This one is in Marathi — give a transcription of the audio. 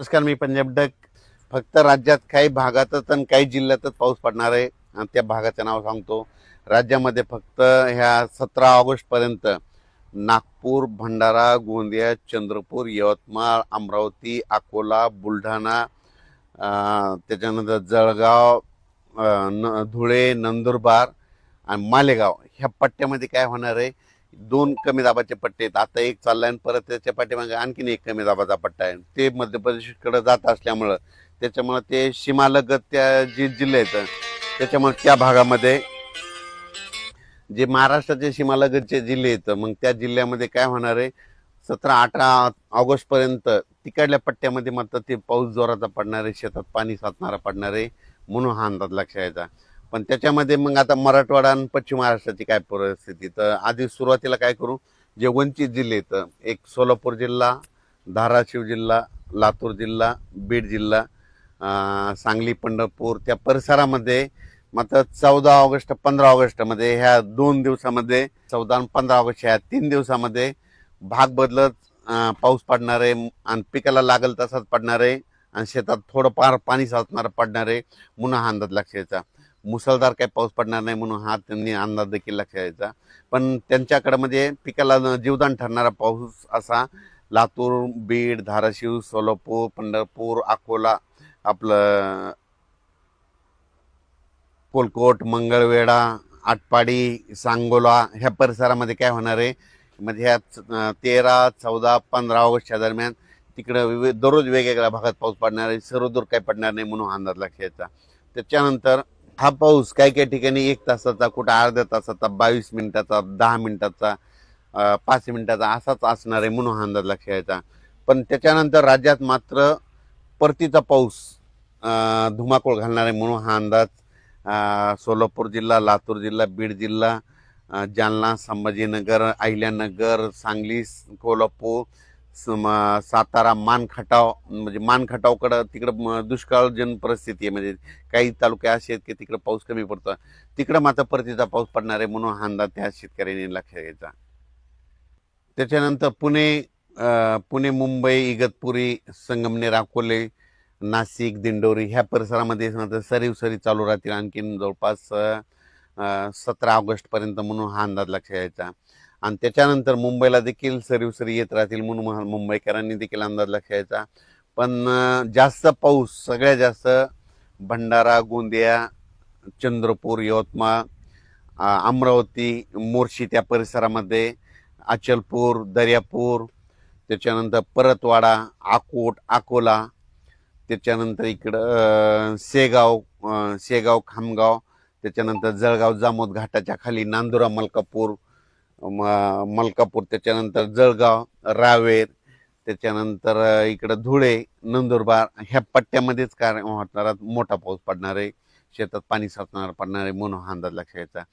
नमस्कार, मी पंजाब डक. फक्त राज्यात काही भागातच आणि काही जिल्ह्यातच पाऊस पडणार आहे आणि त्या भागाचं नाव सांगतो. राज्यामध्ये फक्त ह्या 17 ऑगस्टपर्यंत नागपूर, भंडारा, गोंदिया, चंद्रपूर, यवतमाळ, अमरावती, अकोला, बुलढाणा, त्याच्यानंतर जळगाव, धुळे, नंदुरबार आणि मालेगाव ह्या पट्ट्यामध्ये काय होणार आहे, दोन कमी दाबाचे पट्टे आहेत. आता एक चाललाय आणि परत त्याच्या पाठीमागे आणखीन एक कमी दाबाचा पट्टा आहे. ते मध्य प्रदेशकडे जात असल्यामुळं त्याच्यामुळं ते सीमालगत त्या जे जिल्हे आहेत त्याच्यामुळे त्या भागामध्ये जे महाराष्ट्राचे सीमालगतचे जिल्हे आहेत मग त्या जिल्ह्यामध्ये काय होणार आहे, 17-18 ऑगस्टपर्यंत तिकडल्या पट्ट्यामध्ये मात्र ते पाऊस जोराचा पडणार आहे, शेतात पाणी साचणारा पडणार आहे, म्हणून हा अंदाज लक्षात यायचा. पण त्याच्यामध्ये मग आता मराठवाडा आणि पश्चिम महाराष्ट्राची काय परिस्थिती, तर आधी सुरुवातीला काय करू, जे वंचित जिल्हे आहेत, एक सोलापूर जिल्हा, धाराशिव जिल्हा, लातूर जिल्हा, बीड जिल्हा, सांगली, पंढरपूर त्या परिसरामध्ये मात्र 14 ऑगस्ट 15 ऑगस्टमध्ये ह्या 2 दिवसामध्ये, 14 आणि 15 ऑगस्ट ह्या 3 दिवसामध्ये भाग बदलत पाऊस पडणार आहे आणि पिकाला लागल तसाच पडणार आहे आणि शेतात थोडंफार पाणी साचणार पडणार आहे, म्हणून हा अंदाज लक्षात यायचा. मुसळधार काही पाऊस पडणार नाही म्हणून हा त्यांनी अंदाज देखील लक्षात यायचा. पण त्यांच्याकडे म्हणजे पिकाला जीवदान ठरणारा पाऊस असा लातूर, बीड, धाराशिव, सोलापूर, पंढरपूर, अकोला, आपलं कोलकोट, मंगळवेढा, आटपाडी, सांगोला ह्या परिसरामध्ये काय होणार आहे, म्हणजे ह्या 13, 14, 15 ऑगस्टच्या दरम्यान तिकडं दररोज वेगवेगळ्या भागात पाऊस पडणार आहे, सर्वदूर काही पडणार नाही म्हणून अंदाज लक्षात यायचा. त्याच्यानंतर हा पाऊस काही काही ठिकाणी 1 तासाचा, कुठं अर्ध्या तासाचा, 22 मिनिटाचा, 10 मिनिटाचा, 5 मिनिटाचा असाच असणार आहे म्हणून हा अंदाज लक्षात यायचा. पण त्याच्यानंतर राज्यात मात्र परतीचा पाऊस धुमाकूळ घालणार आहे म्हणून हा अंदाज सोलापूर जिल्हा, लातूर जिल्हा, बीड जिल्हा, जालना, संभाजीनगर, अहिल्यानगर, सांगली, कोल्हापूर, सातारा, मानखटाव, म्हणजे मानखटावकडं तिकडं दुष्काळजन्य परिस्थिती आहे, म्हणजे काही तालुके असे आहेत की तिकडं पाऊस कमी पडतो, तिकडं मात्र परतीचा पाऊस पडणार आहे म्हणून हा अंदाज त्या शेतकऱ्यांनी लक्षात घ्यायचा. त्याच्यानंतर पुणे, मुंबई, इगतपुरी, संगमनेर, अकोले, नाशिक, दिंडोरी ह्या परिसरामध्ये सरीव सरी चालू राहतील आणखीन जवळपास 17 ऑगस्टपर्यंत म्हणून हा अंदाज लक्षात यायचा. आणि त्याच्यानंतर मुंबईला देखील सरीव सरी येत राहतील म्हणून मुंबईकरांनी देखील अंदाज लक्षात यायचा. पण जास्त पाऊस सगळ्यात जास्त भंडारा, गोंदिया, चंद्रपूर, यवतमाळ, अमरावती, मोर्शी त्या परिसरामध्ये, अचलपूर, दर्यापूर, त्याच्यानंतर परतवाडा, आकोट, अकोला, त्याच्यानंतर इकडं शेगाव, खामगाव, त्याच्यानंतर जळगाव, जामोद घाटाच्या खाली नांदुरा, मलकापूर, त्याच्यानंतर जळगाव, रावेर, त्याच्यानंतर इकडं धुळे, नंदुरबार ह्या पट्ट्यामध्येच काय होणार, मोठा पाऊस पडणार आहे, शेतात पाणी साचणार पडणार आहे म्हणून हा अंदाज लक्षात यायचा.